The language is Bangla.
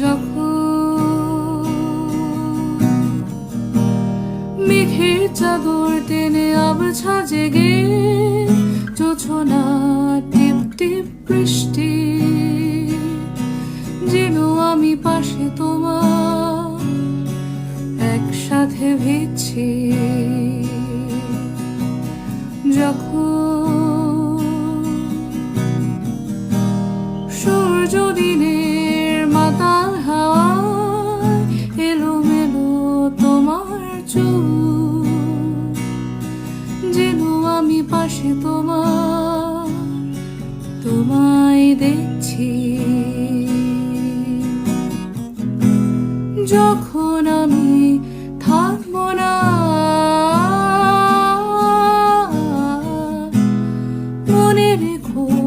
যখন মেঘের চাদর টেনে আবছা জেগে জোছনা টিপ টিপ বৃষ্টি, যেন আমি পাশে তোমার একসাথে ভিজছি। যখন সূর্য দিনের মাতাল হাওয়ায় এলোমেলো তোমার চুল, যেন আমি পাশে তোমায় দেখছি।